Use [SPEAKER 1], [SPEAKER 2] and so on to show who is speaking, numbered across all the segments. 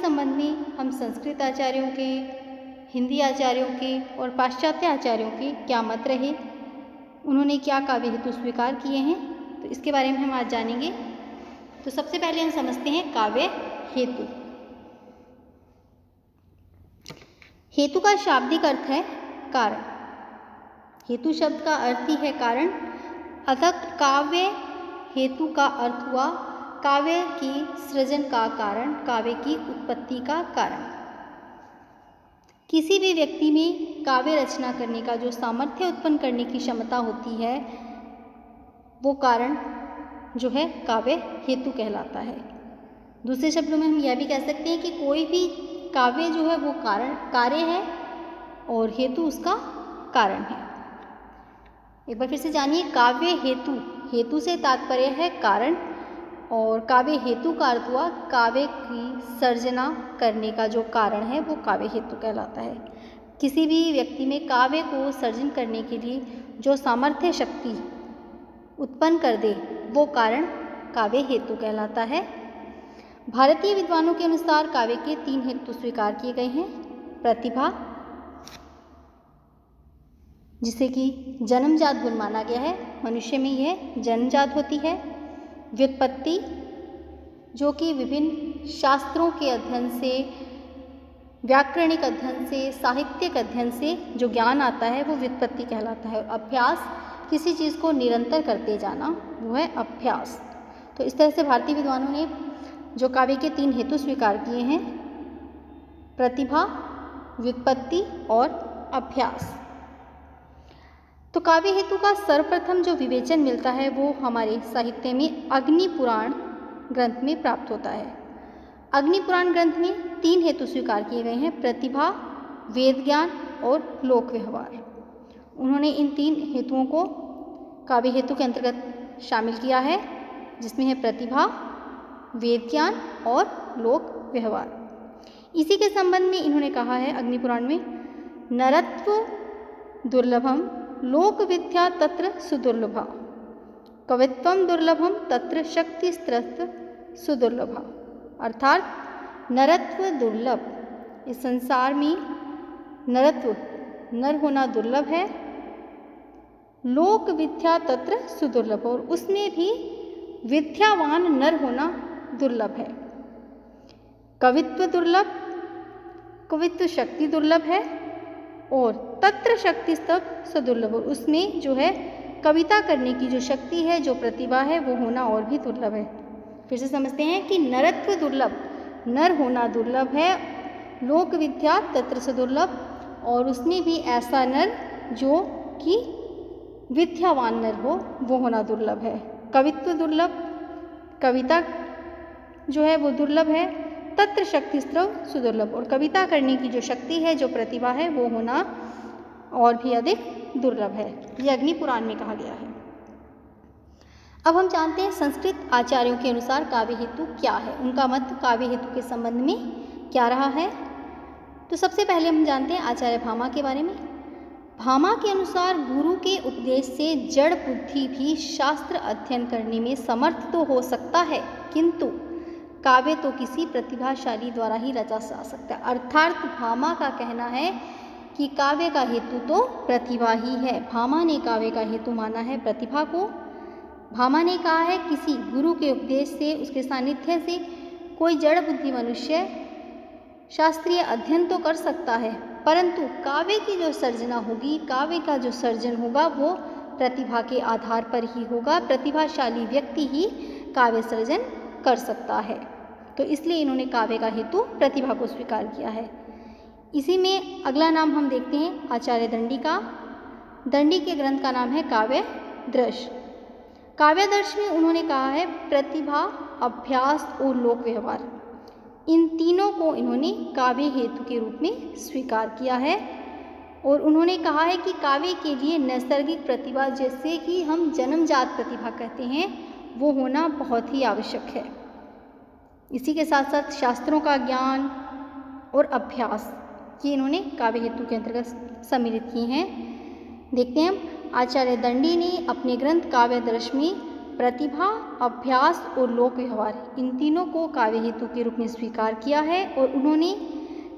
[SPEAKER 1] संबंध में हम संस्कृत आचार्यों के, हिंदी आचार्यों के और पाश्चात्य आचार्यों के क्या मत रहे, उन्होंने क्या काव्य हेतु स्वीकार किए हैं, तो इसके बारे में हम आज जानेंगे। तो सबसे पहले हम समझते हैं काव्य हेतु। हेतु का शाब्दिक अर्थ है कारण। हेतु शब्द का अर्थ ही है कारण, अतः काव्य हेतु का अर्थ हुआ काव्य की सृजन का कारण, काव्य की उत्पत्ति का कारण। किसी भी व्यक्ति में काव्य रचना करने का जो सामर्थ्य उत्पन्न करने की क्षमता होती है, वो कारण जो है काव्य हेतु कहलाता है। दूसरे शब्दों में हम यह भी कह सकते हैं कि कोई भी काव्य जो है वो कार्य है और हेतु उसका कारण है। एक बार फिर से जानिए, काव्य हेतु, हेतु से तात्पर्य है कारण, और काव्य हेतु का अर्थ हुआ काव्य की सर्जना करने का जो कारण है वो काव्य हेतु कहलाता है। किसी भी व्यक्ति में काव्य को सर्जन करने के लिए जो सामर्थ्य शक्ति उत्पन्न कर दे वो कारण काव्य हेतु कहलाता है। भारतीय विद्वानों के अनुसार काव्य के 3 हेतु स्वीकार किए गए हैं। प्रतिभा, जिसे कि जन्मजात गुण माना गया है, मनुष्य में यह जन्मजात होती है। व्युत्पत्ति, जो कि विभिन्न शास्त्रों के अध्ययन से, व्याकरणिक अध्ययन से, साहित्यिक अध्ययन से जो ज्ञान आता है वो व्युत्पत्ति कहलाता है। और अभ्यास, किसी चीज़ को निरंतर करते जाना, वो है अभ्यास। तो इस तरह से भारतीय विद्वानों ने जो काव्य के 3 हेतु स्वीकार किए हैं, प्रतिभा, व्युत्पत्ति और अभ्यास। तो काव्य हेतु का सर्वप्रथम जो विवेचन मिलता है वो हमारे साहित्य में अग्नि पुराण ग्रंथ में प्राप्त होता है। अग्नि पुराण ग्रंथ में 3 हेतु स्वीकार किए गए हैं, प्रतिभा, वेद ज्ञान और लोक व्यवहार। उन्होंने इन 3 हेतुओं को काव्य हेतु के अंतर्गत शामिल किया है, जिसमें है प्रतिभा, वेद ज्ञान और लोक व्यवहार। इसी के संबंध में इन्होंने कहा है अग्नि पुराण में, नरत्व दुर्लभम लोक विद्या तत्र सुदुर्लभा, कवित्वम दुर्लभम तत्र शक्ति स्त्रस्त सुदुर्लभा। अर्थात नरत्व दुर्लभ, इस संसार में नरत्व, नर होना दुर्लभ है, लोक विद्या तत्र सुदुर्लभ, और उसमें भी विद्यावान नर होना दुर्लभ है। कवित्व दुर्लभ, कवित्व शक्ति दुर्लभ है, और तत्र शक्ति स्तव सदुर्लभ, और उसमें जो है कविता करने की जो शक्ति है, जो प्रतिभा है, वो होना और भी दुर्लभ है। फिर से समझते हैं कि नरत्व दुर्लभ, नर होना दुर्लभ है, लोक विद्या तत्र सदुर्लभ, और उसमें भी ऐसा नर जो कि विद्यावान नर हो, वो होना दुर्लभ है। कवित्व दुर्लभ, कविता जो है वो दुर्लभ है, तत्र शक्ति स्त्रव सुदुर्लभ, और कविता करने की जो शक्ति है, जो प्रतिभा है, वो होना और भी अधिक दुर्लभ है। यह अग्नि पुराण में कहा गया है। अब हम जानते हैं संस्कृत आचार्यों के अनुसार काव्य हेतु क्या है, उनका मत काव्य हेतु के संबंध में क्या रहा है। तो सबसे पहले हम जानते हैं आचार्य भामा के बारे में। भामा के अनुसार गुरु के उपदेश से जड़ बुद्धि भी शास्त्र अध्ययन करने में समर्थ तो हो सकता है, किंतु काव्य तो किसी प्रतिभाशाली द्वारा ही रचा जा सकता है। अर्थात भामा का कहना है कि काव्य का हेतु तो प्रतिभा ही है। भामा ने काव्य का हेतु माना है प्रतिभा को। भामा ने कहा है किसी गुरु के उपदेश से, उसके सानिध्य से कोई जड़ बुद्धि मनुष्य शास्त्रीय अध्ययन तो कर सकता है, परंतु काव्य की जो सर्जना होगी, काव्य का जो सर्जन होगा, वो प्रतिभा के आधार पर ही होगा। प्रतिभाशाली व्यक्ति ही काव्य सर्जन कर सकता है। तो इसलिए इन्होंने काव्य का हेतु प्रतिभा को स्वीकार किया है। इसी में अगला नाम हम देखते हैं आचार्य दंडी का। दंडी के ग्रंथ का नाम है काव्यदर्श। काव्यदर्श में उन्होंने कहा है प्रतिभा, अभ्यास और लोक व्यवहार, इन तीनों को इन्होंने काव्य हेतु के रूप में स्वीकार किया है। और उन्होंने कहा है कि काव्य के लिए नैसर्गिक प्रतिभा, जैसे कि हम जन्मजात प्रतिभा कहते हैं, वो होना बहुत ही आवश्यक है। इसी के साथ साथ शास्त्रों का ज्ञान और अभ्यास, ये इन्होंने काव्य हेतु के अंतर्गत सम्मिलित किए हैं। देखते हैं हम, आचार्य दंडी ने अपने ग्रंथ काव्यदर्श में प्रतिभा, अभ्यास और लोक व्यवहार, इन तीनों को काव्य हेतु के रूप में स्वीकार किया है। और उन्होंने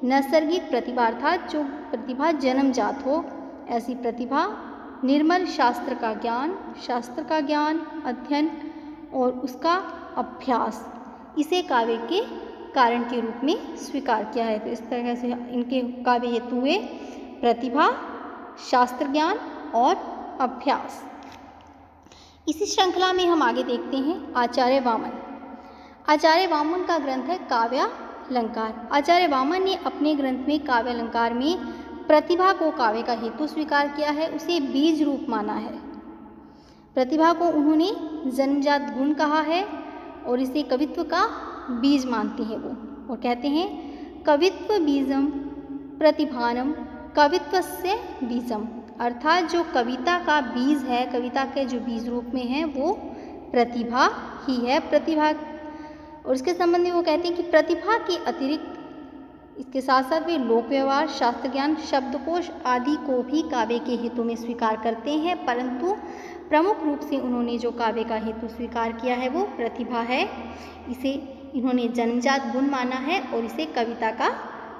[SPEAKER 1] नैसर्गिक प्रतिभा अर्थात जो प्रतिभा जन्मजात हो, ऐसी प्रतिभा, निर्मल शास्त्र का ज्ञान, अध्ययन और उसका अभ्यास, इसे काव्य के कारण के रूप में स्वीकार किया है। तो इस तरह से इनके काव्य हेतु हुए प्रतिभा, शास्त्र ज्ञान और अभ्यास। इसी श्रृंखला में हम आगे देखते हैं आचार्य वामन। आचार्य वामन का ग्रंथ है काव्यालंकार। आचार्य वामन ने अपने ग्रंथ में काव्यालंकार में प्रतिभा को काव्य का हेतु स्वीकार किया है, उसे बीज रूप माना है। प्रतिभा को उन्होंने जन्मजात गुण कहा है और इसे कवित्व का बीज मानते हैं वो, और कहते हैं कवित्व बीजम प्रतिभानम कवित्वस्य बीजम, अर्थात जो कविता का बीज है, कविता के जो बीज रूप में है वो प्रतिभा ही है। प्रतिभा, और इसके संबंध में वो कहते हैं कि प्रतिभा के अतिरिक्त इसके साथ साथ वे लोक व्यवहार, शास्त्र ज्ञान, शब्दकोश आदि को भी काव्य के हेतु में स्वीकार करते हैं, परंतु प्रमुख रूप से उन्होंने जो काव्य का हेतु स्वीकार किया है वो प्रतिभा है। इसे इन्होंने जन्मजात गुण माना है और इसे कविता का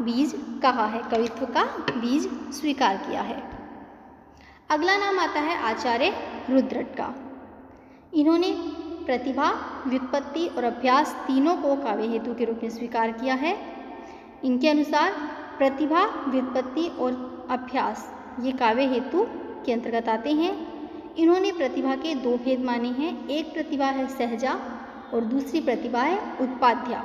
[SPEAKER 1] बीज कहा है, कवित्व का बीज स्वीकार किया है। अगला नाम आता है आचार्य रुद्रट का। इन्होंने प्रतिभा, व्युत्पत्ति और अभ्यास तीनों को काव्य हेतु के रूप में स्वीकार किया है। इनके अनुसार प्रतिभा, व्युत्पत्ति और अभ्यास ये काव्य हेतु के अंतर्गत आते हैं। इन्होंने प्रतिभा के दो भेद माने हैं, एक प्रतिभा है सहजा और दूसरी प्रतिभा है उत्पाद्या।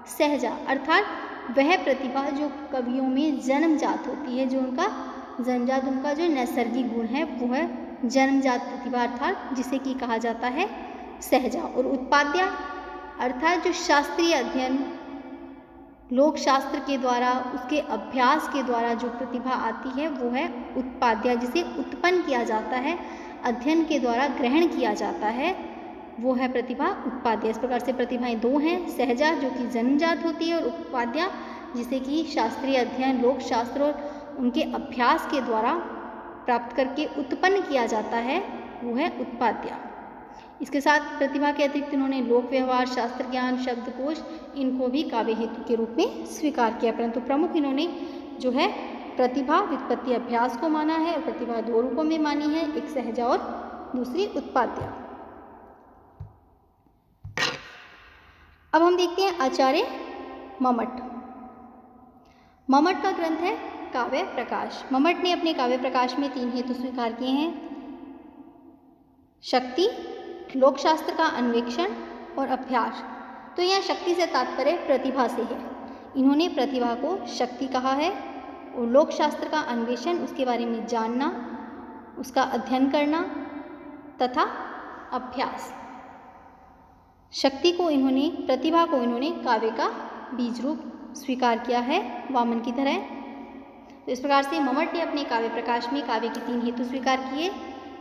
[SPEAKER 1] सहजा अर्थात वह प्रतिभा जो कवियों में जन्मजात होती है, जो उनका जन्मजात, उनका जो नैसर्गिक गुण है वो है जन्मजात प्रतिभा, अर्थात जिसे कि कहा जाता है सहजा। और उत्पाद्या अर्थात जो शास्त्रीय अध्ययन, लोक शास्त्र के द्वारा, उसके अभ्यास के द्वारा जो प्रतिभा आती है वो है उत्पाद्या, जिसे उत्पन्न किया जाता है, अध्ययन के द्वारा ग्रहण किया जाता है, वो है प्रतिभा उत्पाद्या। इस प्रकार से प्रतिभाएं दो हैं, सहजा जो कि जन्मजात होती है और उत्पाद्या जिसे कि शास्त्रीय अध्ययन, लोक शास्त्र और उनके अभ्यास के द्वारा प्राप्त करके उत्पन्न किया जाता है, वो है उत्पाद्या। इसके साथ प्रतिभा के अतिरिक्त इन्होंने लोक व्यवहार, शास्त्र ज्ञान, शब्दकोश इनको भी काव्य हेतु के रूप में स्वीकार किया, परंतु प्रमुख इन्होंने जो है प्रतिभा, व्युत्पत्ति, अभ्यास को माना है। और प्रतिभा दो रूपों में मानी है, एक सहजा और दूसरी उत्पाद्या। अब हम देखते हैं आचार्य मम्मट। मम्मट का ग्रंथ है काव्य प्रकाश। मम्मट ने अपने काव्य प्रकाश में तीन हेतु स्वीकार किए हैं, शक्ति, लोक शास्त्र का अन्वेषण और अभ्यास। तो यहाँ शक्ति से तात्पर्य प्रतिभा से है। इन्होंने प्रतिभा को शक्ति कहा है और लोक शास्त्र का अन्वेषण, उसके बारे में जानना, उसका अध्ययन करना तथा अभ्यास। शक्ति को इन्होंने, प्रतिभा को इन्होंने काव्य का बीज रूप स्वीकार किया है वामन की तरह। तो इस प्रकार से मम्मट ने अपने काव्य प्रकाश में काव्य के तीन हेतु स्वीकार किए,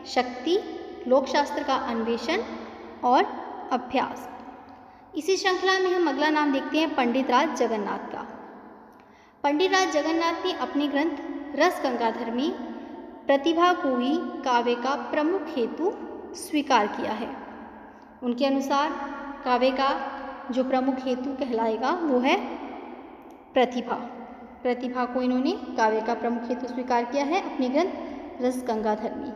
[SPEAKER 1] शक्ति, लोक शास्त्र का अन्वेषण और अभ्यास। इसी श्रृंखला में हम अगला नाम देखते हैं पंडित राज जगन्नाथ का। पंडित राज जगन्नाथ ने अपने ग्रंथ रस गंगाधर में प्रतिभा को ही काव्य का प्रमुख हेतु स्वीकार किया है। उनके अनुसार काव्य का जो प्रमुख हेतु कहलाएगा वो है प्रतिभा। प्रतिभा को इन्होंने काव्य का प्रमुख हेतु स्वीकार किया है अपने ग्रंथ रस गंगाधर में।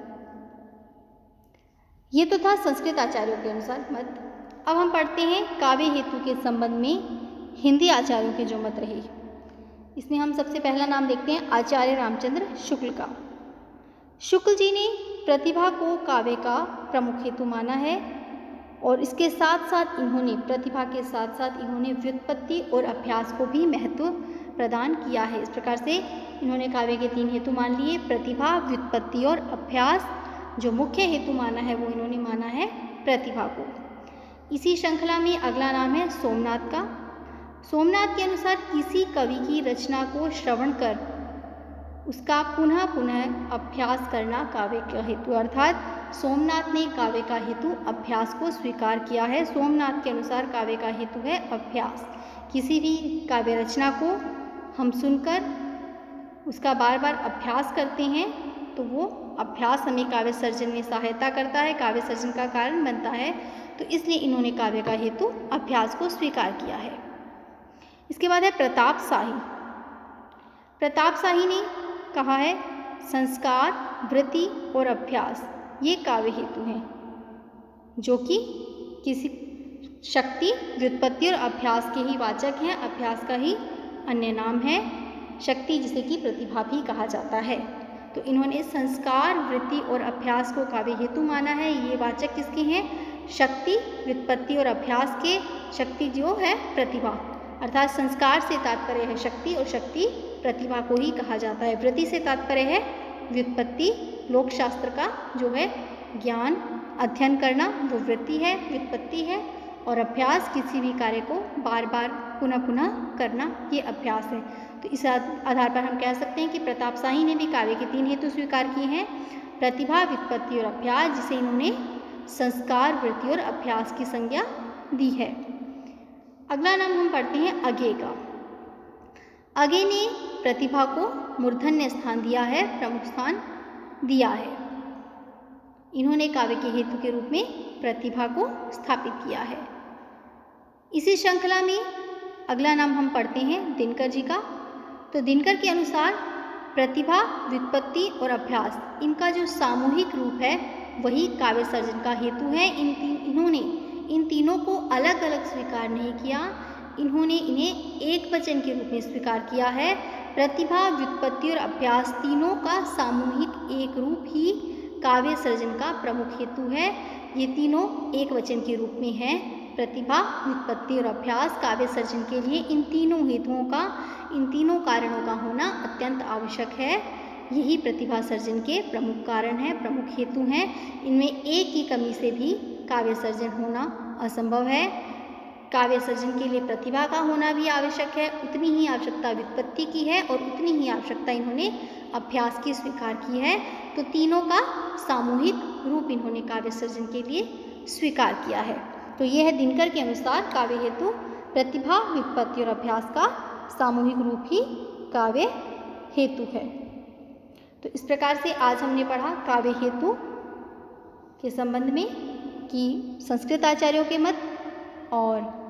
[SPEAKER 1] ये तो था संस्कृत आचार्यों के अनुसार मत। अब हम पढ़ते हैं काव्य हेतु के संबंध में हिंदी आचार्यों के जो मत रहे। इसमें हम सबसे पहला नाम देखते हैं आचार्य रामचंद्र शुक्ल का। शुक्ल जी ने प्रतिभा को काव्य का प्रमुख हेतु माना है और इसके साथ साथ इन्होंने, प्रतिभा के साथ साथ इन्होंने व्युत्पत्ति और अभ्यास को भी महत्व प्रदान किया है। इस प्रकार से इन्होंने काव्य के तीन हेतु मान लिए, प्रतिभा, व्युत्पत्ति और अभ्यास। जो मुख्य हेतु माना है वो इन्होंने माना है प्रतिभा को। इसी श्रृंखला में अगला नाम है सोमनाथ का। सोमनाथ के अनुसार किसी कवि की रचना को श्रवण कर उसका पुनः पुनः अभ्यास करना काव्य का हेतु, अर्थात सोमनाथ ने काव्य का हेतु अभ्यास को स्वीकार किया है। सोमनाथ के अनुसार काव्य का हेतु है अभ्यास। किसी भी काव्य रचना को हम सुनकर उसका बार बार अभ्यास करते हैं तो वो अभ्यास हमें काव्य सर्जन में सहायता करता है, काव्य सर्जन का कारण बनता है, तो इसलिए इन्होंने काव्य का हेतु अभ्यास को स्वीकार किया है। इसके बाद है प्रताप शाही। प्रताप शाही ने कहा है संस्कार, वृत्ति और अभ्यास ये काव्य हेतु हैं, जो कि किसी शक्ति, व्युत्पत्ति और अभ्यास के ही वाचक हैं, अभ्यास का ही अन्य नाम है। शक्ति जिसे कि प्रतिभा भी कहा जाता है। तो इन्होंने संस्कार, वृत्ति और अभ्यास को काव्य हेतु माना है। ये वाचक किसके हैं? शक्ति, व्युत्पत्ति और अभ्यास के। शक्ति जो है प्रतिभा, अर्थात संस्कार से तात्पर्य है शक्ति और शक्ति प्रतिभा को ही कहा जाता है। वृत्ति से तात्पर्य है व्युत्पत्ति, लोकशास्त्र का जो है ज्ञान, अध्ययन करना वो वृत्ति है, व्युत्पत्ति है। और अभ्यास किसी भी कार्य को बार बार पुनः पुनः करना ये अभ्यास है। तो इस आधार पर हम कह सकते हैं कि प्रताप शाही ने भी काव्य के 3 हेतु स्वीकार किए हैं, प्रतिभा, व्युत्पत्ति और अभ्यास, जिसे इन्होंने संस्कार, वृत्ति और अभ्यास की संज्ञा दी है। अगला नाम हम पढ़ते हैं अज्ञेय का। अज्ञेय ने प्रतिभा को मूर्धन्य स्थान दिया है, प्रमुख स्थान दिया है। इन्होंने काव्य के हेतु के रूप में प्रतिभा को स्थापित किया है। इसी श्रृंखला में अगला नाम हम पढ़ते हैं दिनकर जी का। तो दिनकर के अनुसार प्रतिभा, व्युत्पत्ति और अभ्यास इनका जो सामूहिक रूप है वही काव्य सर्जन का हेतु है। इन्होंने इन तीनों को अलग अलग स्वीकार नहीं किया, इन्होंने इन्हें एक वचन के रूप में स्वीकार किया है। प्रतिभा, व्युत्पत्ति और अभ्यास तीनों का सामूहिक एक रूप ही काव्य सर्जन का प्रमुख हेतु है। ये तीनों एक वचन के रूप में हैं। प्रतिभा, व्युत्पत्ति और अभ्यास काव्य सर्जन के लिए इन तीनों हेतुओं का, इन तीनों कारणों का होना अत्यंत आवश्यक है। यही प्रतिभा सर्जन के प्रमुख कारण हैं, प्रमुख हेतु हैं। इनमें एक की कमी से भी काव्य सर्जन होना असंभव है। काव्य सर्जन के लिए प्रतिभा का होना भी आवश्यक है, उतनी ही आवश्यकता व्युत्पत्ति की है और उतनी ही आवश्यकता इन्होंने अभ्यास की स्वीकार की है। तो तीनों का सामूहिक रूप इन्होंने काव्य सर्जन के लिए स्वीकार किया है। तो यह है दिनकर के अनुसार काव्य हेतु प्रतिभा, व्युत्पत्ति और अभ्यास का सामूहिक रूप ही काव्य हेतु है। तो इस प्रकार से आज हमने पढ़ा काव्य हेतु के संबंध में कि संस्कृत आचार्यों के मत और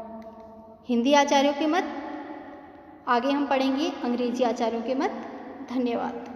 [SPEAKER 1] हिंदी आचार्यों के मत। आगे हम पढ़ेंगे अंग्रेजी आचार्यों के मत। धन्यवाद।